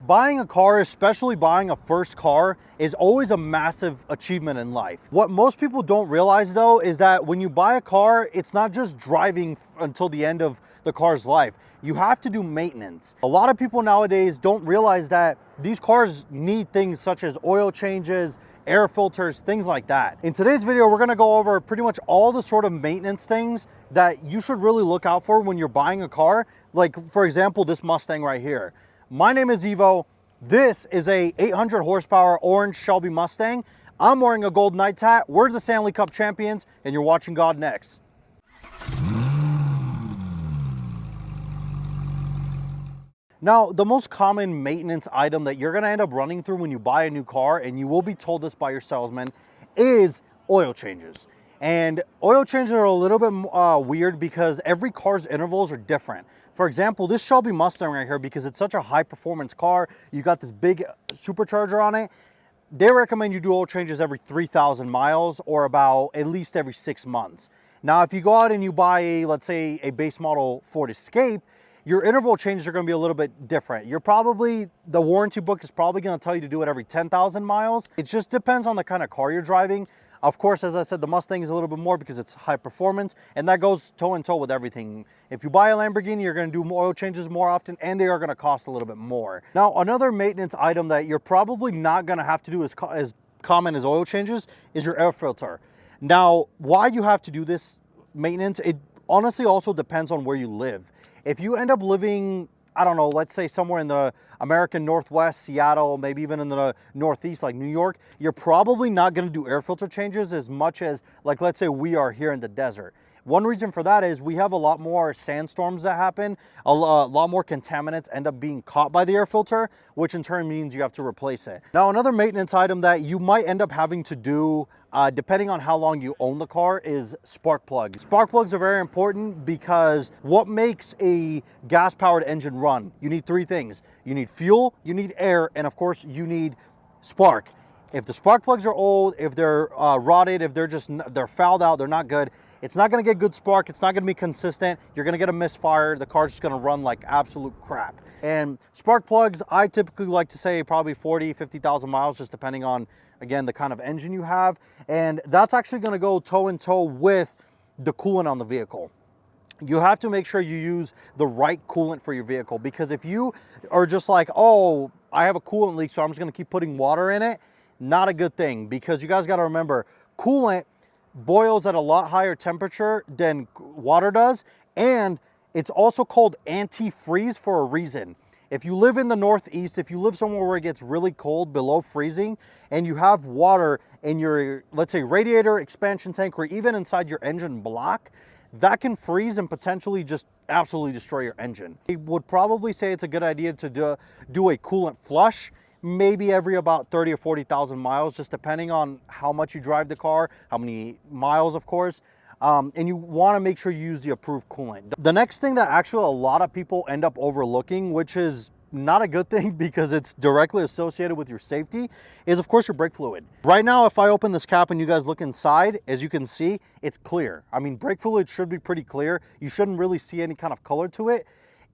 Buying a car, especially buying a first car, is always a massive achievement in life. What most people don't realize though is that when you buy a car, it's not just driving until the end of the car's life. You have to do maintenance. A lot of people nowadays don't realize that these cars need things such as oil changes, air filters, things like that. In today's video, we're gonna go over pretty much all the sort of maintenance things that you should really look out for when you're buying a car. Like for example, this Mustang right here. My name is Evo. This is a 800 horsepower orange Shelby Mustang. I'm wearing a gold night hat. We're the Stanley Cup champions, and you're watching God Next. Now, the most common maintenance item that you're gonna end up running through when you buy a new car, and you will be told this by your salesman, is oil changes. And oil changes are a little bit weird because every car's intervals are different. For example, this Shelby Mustang right here, because it's such a high performance car, you got this big supercharger on it, they recommend you do oil changes every 3,000 miles or about at least every 6 months. Now, if you go out and you buy, let's say, a base model Ford Escape, your interval changes are going to be a little bit different. The warranty book is probably going to tell you to do it every 10,000 miles. It just depends on the kind of car you're driving. Of course, as I said, the Mustang is a little bit more because it's high performance, and that goes toe in toe with everything. If you buy a Lamborghini, you're going to do oil changes more often, and they are going to cost a little bit more. Now, another maintenance item that you're probably not going to have to do as common as oil changes is your air filter. Now, why you have to do this maintenance, it honestly also depends on where you live. If you end up living, I don't know, let's say somewhere in the American Northwest, Seattle, maybe even in the Northeast like New York, you're probably not going to do air filter changes as much as, like, let's say we are here in the desert. One reason for that is we have a lot more sandstorms that happen, a lot more contaminants end up being caught by the air filter, which in turn means you have to replace it. Now, another maintenance item that you might end up having to do depending on how long you own the car is spark plugs. Spark plugs are very important because what makes a gas-powered engine run? You need three things. You need fuel, you need air, and of course you need spark. If the spark plugs are old, if they're rotted, if they're fouled out, they're not good, it's not gonna get good spark, it's not gonna be consistent, you're gonna get a misfire, the car's just gonna run like absolute crap. And spark plugs, I typically like to say probably 40, 50,000 miles, just depending on, again, the kind of engine you have. And that's actually gonna go toe in toe with the coolant on the vehicle. You have to make sure you use the right coolant for your vehicle, because if you are just like, oh, I have a coolant leak, so I'm just gonna keep putting water in it, not a good thing, because you guys gotta remember, coolant boils at a lot higher temperature than water does, and it's also called antifreeze for a reason. If you live in the Northeast, if you live somewhere where it gets really cold below freezing, and you have water in your, let's say, radiator, expansion tank, or even inside your engine block, that can freeze and potentially just absolutely destroy your engine. I would probably say it's a good idea to do a coolant flush, maybe every about 30 or 40,000 miles, just depending on how much you drive the car, how many miles, of course. And you want to make sure you use the approved coolant. The next thing that actually a lot of people end up overlooking, which is not a good thing because it's directly associated with your safety, is of course your brake fluid. Right now, if I open this cap and you guys look inside, as you can see, it's clear. I mean, brake fluid should be pretty clear. You shouldn't really see any kind of color to it.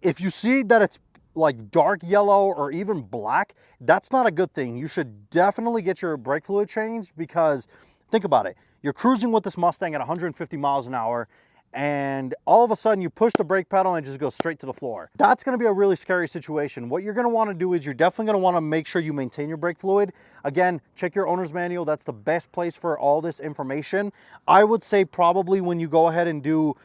If you see that it's like dark yellow or even black, that's not a good thing. You should definitely get your brake fluid changed, because think about it. You're cruising with this Mustang at 150 miles an hour, and all of a sudden you push the brake pedal and it just goes straight to the floor. That's gonna be a really scary situation. What you're gonna wanna do is you're definitely gonna wanna make sure you maintain your brake fluid. Again, check your owner's manual. That's the best place for all this information. I would say probably when you go ahead and do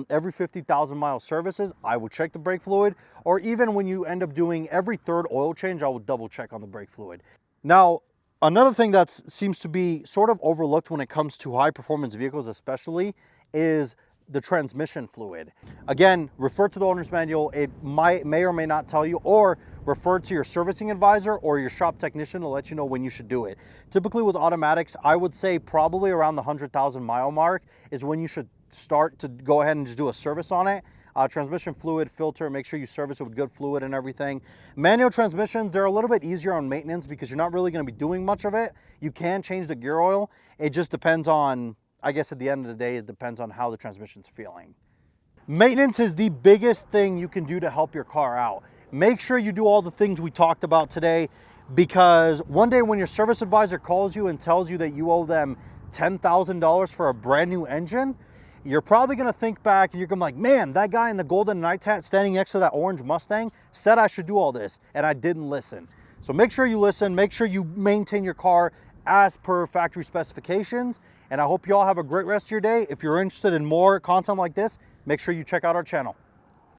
every 50,000 mile services, I would check the brake fluid, or even when you end up doing every third oil change, I would double check on the brake fluid. Now, another thing that seems to be sort of overlooked when it comes to high performance vehicles especially is the transmission fluid. Again, refer to the owner's manual. It may or may not tell you, or refer to your servicing advisor or your shop technician to let you know when you should do it. Typically with automatics, I would say probably around the 100,000 mile mark is when you should start to go ahead and just do a service on it. Transmission fluid, filter, make sure you service it with good fluid and everything. Manual transmissions, they're a little bit easier on maintenance because you're not really going to be doing much of it. You can change the gear oil. It just depends on, I guess at the end of the day, it depends on how the transmission's feeling. Maintenance is the biggest thing you can do to help your car out. make sure you do all the things we talked about today, because one day when your service advisor calls you and tells you that you owe them $10,000 for a brand new engine, you're probably gonna think back and you're gonna be like, man, that guy in the golden night hat standing next to that orange Mustang said I should do all this and I didn't listen. So make sure you listen, make sure you maintain your car as per factory specifications. And I hope you all have a great rest of your day. If you're interested in more content like this, make sure you check out our channel.